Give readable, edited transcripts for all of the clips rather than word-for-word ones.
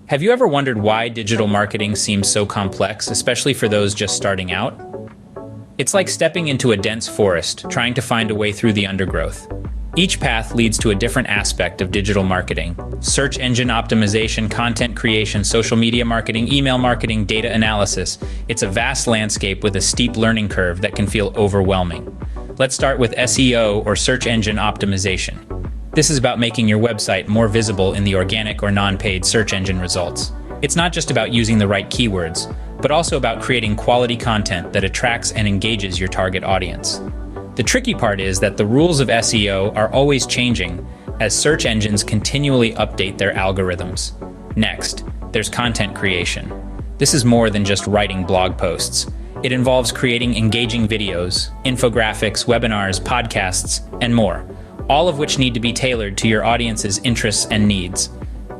Have you ever wondered why digital marketing seems so complex, especially for those just starting out? It's like stepping into a dense forest, trying to find a way through the undergrowth. Each path leads to a different aspect of digital marketing: search engine optimization, content creation, social media marketing, email marketing, data analysis. It's a vast landscape with a steep learning curve that can feel overwhelming. Let's start with SEO, or search engine optimization. This is about making your website more visible in the organic or non-paid search engine results. It's not just about using the right keywords, but also about creating quality content that attracts and engages your target audience. The tricky part is that the rules of SEO are always changing as search engines continually update their algorithms. Next, there's content creation. This is more than just writing blog posts. It involves creating engaging videos, infographics, webinars, podcasts, and more, all of which need to be tailored to your audience's interests and needs.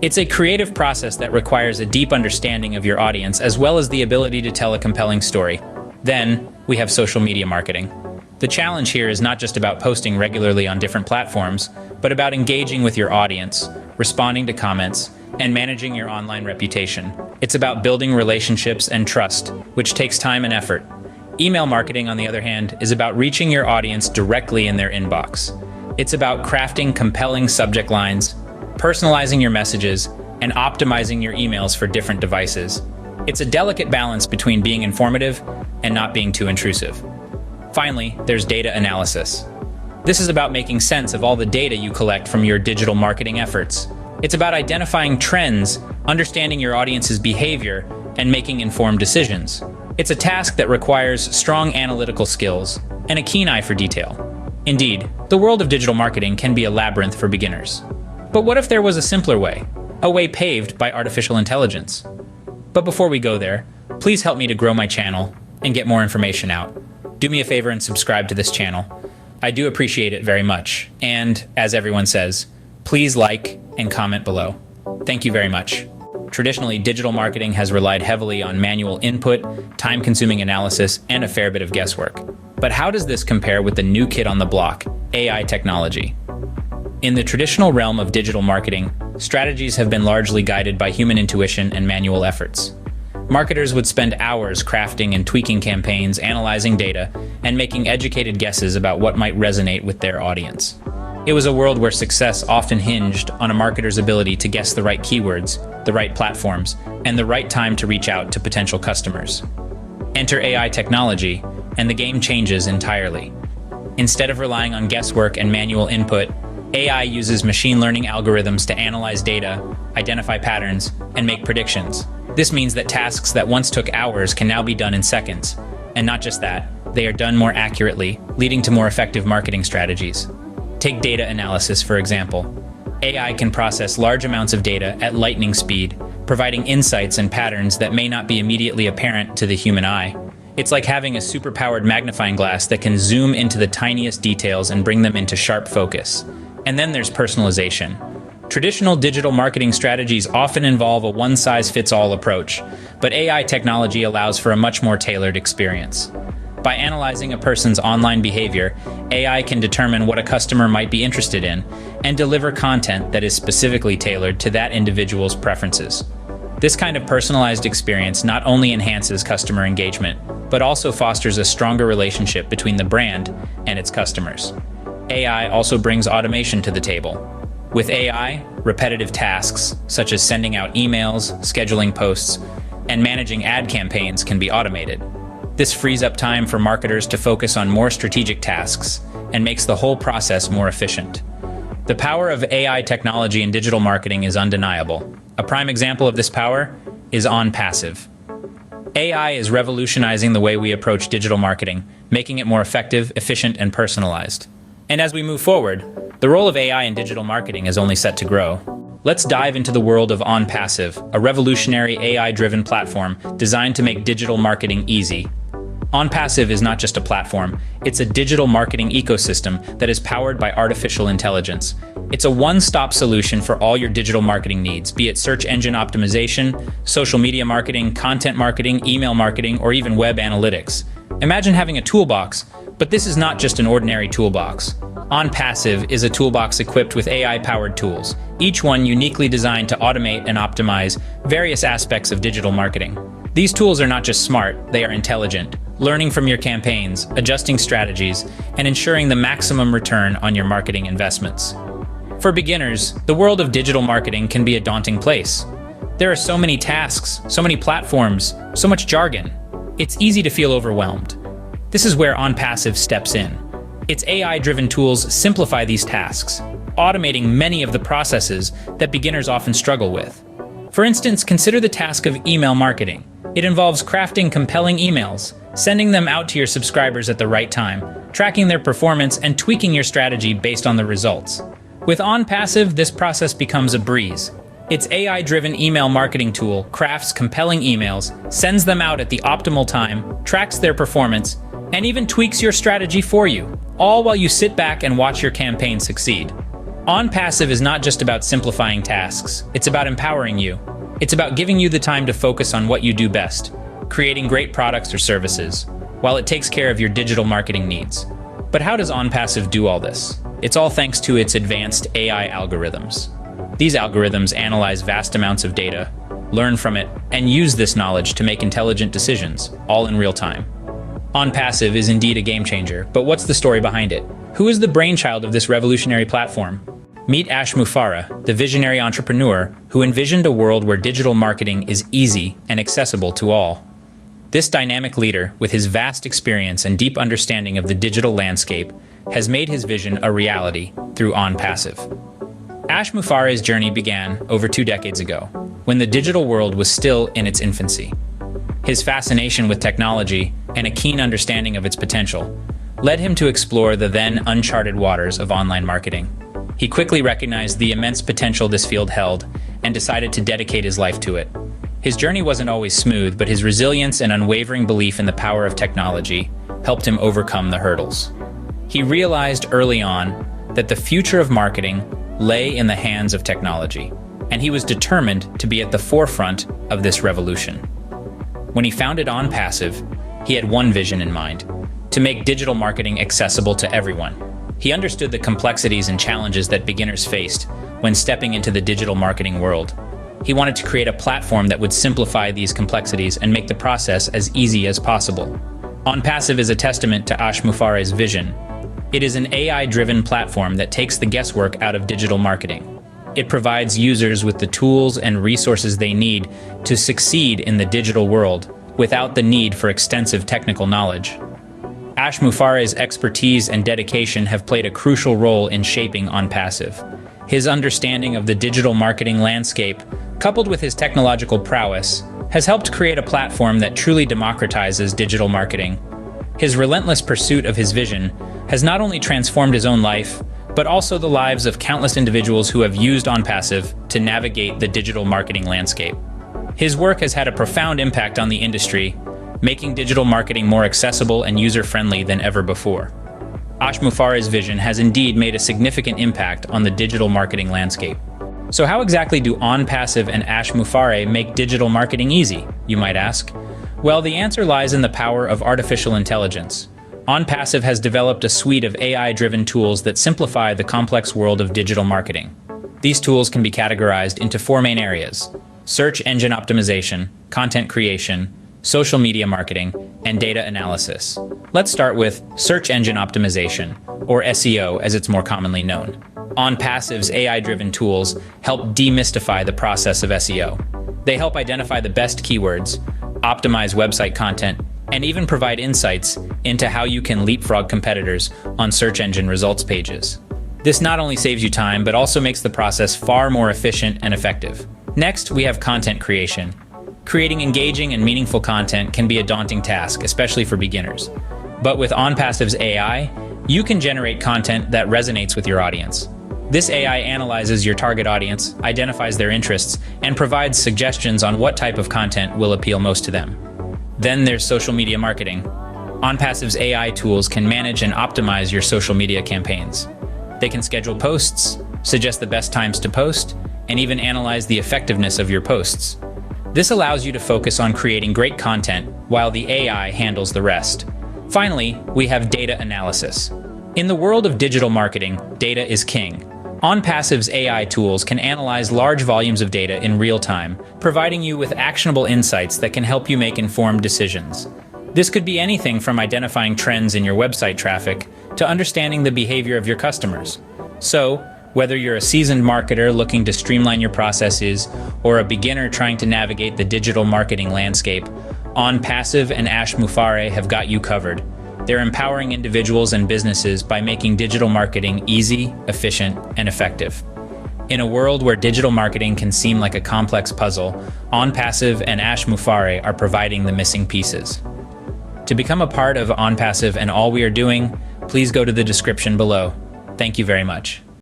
It's a creative process that requires a deep understanding of your audience as well as the ability to tell a compelling story. Then, we have social media marketing. The challenge here is not just about posting regularly on different platforms, but about engaging with your audience, responding to comments, and managing your online reputation. It's about building relationships and trust, which takes time and effort. Email marketing, on the other hand, is about reaching your audience directly in their inbox. It's about crafting compelling subject lines, personalizing your messages, and optimizing your emails for different devices. It's a delicate balance between being informative and not being too intrusive. Finally, there's data analysis. This is about making sense of all the data you collect from your digital marketing efforts. It's about identifying trends, understanding your audience's behavior, and making informed decisions. It's a task that requires strong analytical skills and a keen eye for detail. Indeed, the world of digital marketing can be a labyrinth for beginners. But what if there was a simpler way? A way paved by artificial intelligence? But before we go there, please help me to grow my channel and get more information out. Do me a favor and subscribe to this channel. I do appreciate it very much. And, as everyone says, please like and comment below. Thank you very much. Traditionally, digital marketing has relied heavily on manual input, time-consuming analysis, and a fair bit of guesswork. But how does this compare with the new kid on the block, AI technology? In the traditional realm of digital marketing, strategies have been largely guided by human intuition and manual efforts. Marketers would spend hours crafting and tweaking campaigns, analyzing data, and making educated guesses about what might resonate with their audience. It was a world where success often hinged on a marketer's ability to guess the right keywords, the right platforms, and the right time to reach out to potential customers. Enter AI technology, and the game changes entirely. Instead of relying on guesswork and manual input, AI uses machine learning algorithms to analyze data, identify patterns, and make predictions. This means that tasks that once took hours can now be done in seconds. And not just that, they are done more accurately, leading to more effective marketing strategies. Take data analysis, for example. AI can process large amounts of data at lightning speed, providing insights and patterns that may not be immediately apparent to the human eye. It's like having a super-powered magnifying glass that can zoom into the tiniest details and bring them into sharp focus. And then there's personalization. Traditional digital marketing strategies often involve a one-size-fits-all approach, but AI technology allows for a much more tailored experience. By analyzing a person's online behavior, AI can determine what a customer might be interested in and deliver content that is specifically tailored to that individual's preferences. This kind of personalized experience not only enhances customer engagement, but also fosters a stronger relationship between the brand and its customers. AI also brings automation to the table. With AI, repetitive tasks, such as sending out emails, scheduling posts, and managing ad campaigns can be automated. This frees up time for marketers to focus on more strategic tasks and makes the whole process more efficient. The power of AI technology in digital marketing is undeniable. A prime example of this power is Onpassive. AI is revolutionizing the way we approach digital marketing, making it more effective, efficient, and personalized. And as we move forward, the role of AI in digital marketing is only set to grow. Let's dive into the world of Onpassive, a revolutionary AI-driven platform designed to make digital marketing easy. Onpassive is not just a platform, it's a digital marketing ecosystem that is powered by artificial intelligence. It's a one-stop solution for all your digital marketing needs, be it search engine optimization, social media marketing, content marketing, email marketing, or even web analytics. Imagine having a toolbox But this is not just an ordinary toolbox. Onpassive is a toolbox equipped with AI-powered tools, each one uniquely designed to automate and optimize various aspects of digital marketing. These tools are not just smart, they are intelligent, learning from your campaigns, adjusting strategies, and ensuring the maximum return on your marketing investments. For beginners, the world of digital marketing can be a daunting place. There are so many tasks, so many platforms, so much jargon. It's easy to feel overwhelmed. This is where Onpassive steps in. Its AI-driven tools simplify these tasks, automating many of the processes that beginners often struggle with. For instance, consider the task of email marketing. It involves crafting compelling emails, sending them out to your subscribers at the right time, tracking their performance, and tweaking your strategy based on the results. With Onpassive, this process becomes a breeze. Its AI-driven email marketing tool crafts compelling emails, sends them out at the optimal time, tracks their performance, and even tweaks your strategy for you, all while you sit back and watch your campaign succeed. Onpassive is not just about simplifying tasks, it's about empowering you. It's about giving you the time to focus on what you do best, creating great products or services, while it takes care of your digital marketing needs. But how does Onpassive do all this? It's all thanks to its advanced AI algorithms. These algorithms analyze vast amounts of data, learn from it, and use this knowledge to make intelligent decisions, all in real time. Onpassive is indeed a game changer, but what's the story behind it? Who is the brainchild of this revolutionary platform? Meet Mufareh, the visionary entrepreneur who envisioned a world where digital marketing is easy and accessible to all. This dynamic leader, with his vast experience and deep understanding of the digital landscape, has made his vision a reality through Onpassive. Mufareh's journey began over 2 decades ago, when the digital world was still in its infancy. His fascination with technology and a keen understanding of its potential led him to explore the then uncharted waters of online marketing. He quickly recognized the immense potential this field held and decided to dedicate his life to it. His journey wasn't always smooth, but his resilience and unwavering belief in the power of technology helped him overcome the hurdles. He realized early on that the future of marketing lay in the hands of technology, and he was determined to be at the forefront of this revolution. When he founded Onpassive, he had one vision in mind: to make digital marketing accessible to everyone. He understood the complexities and challenges that beginners faced when stepping into the digital marketing world. He wanted to create a platform that would simplify these complexities and make the process as easy as possible. Onpassive is a testament to Mufareh's vision. It is an AI-driven platform that takes the guesswork out of digital marketing. It provides users with the tools and resources they need to succeed in the digital world without the need for extensive technical knowledge. Mufareh's expertise and dedication have played a crucial role in shaping Onpassive. His understanding of the digital marketing landscape, coupled with his technological prowess, has helped create a platform that truly democratizes digital marketing. His relentless pursuit of his vision has not only transformed his own life, but also the lives of countless individuals who have used Onpassive to navigate the digital marketing landscape. His work has had a profound impact on the industry, making digital marketing more accessible and user-friendly than ever before. Mufareh's vision has indeed made a significant impact on the digital marketing landscape. So how exactly do Onpassive and Mufareh make digital marketing easy, you might ask? Well, the answer lies in the power of artificial intelligence. Onpassive has developed a suite of AI-driven tools that simplify the complex world of digital marketing. These tools can be categorized into 4 main areas: search engine optimization, content creation, social media marketing, and data analysis. Let's start with search engine optimization, or SEO as it's more commonly known. Onpassive's AI-driven tools help demystify the process of SEO. They help identify the best keywords, optimize website content, and even provide insights into how you can leapfrog competitors on search engine results pages. This not only saves you time, but also makes the process far more efficient and effective. Next, we have content creation. Creating engaging and meaningful content can be a daunting task, especially for beginners. But with Onpassive's AI, you can generate content that resonates with your audience. This AI analyzes your target audience, identifies their interests, and provides suggestions on what type of content will appeal most to them. Then there's social media marketing. Onpassive's AI tools can manage and optimize your social media campaigns. They can schedule posts, suggest the best times to post, and even analyze the effectiveness of your posts. This allows you to focus on creating great content while the AI handles the rest. Finally, we have data analysis. In the world of digital marketing, data is king. Onpassive's AI tools can analyze large volumes of data in real time, providing you with actionable insights that can help you make informed decisions. This could be anything from identifying trends in your website traffic to understanding the behavior of your customers. So, whether you're a seasoned marketer looking to streamline your processes or a beginner trying to navigate the digital marketing landscape, Onpassive and Mufareh have got you covered. They're empowering individuals and businesses by making digital marketing easy, efficient, and effective. In a world where digital marketing can seem like a complex puzzle, Onpassive and Mufareh are providing the missing pieces. To become a part of Onpassive and all we are doing, please go to the description below. Thank you very much.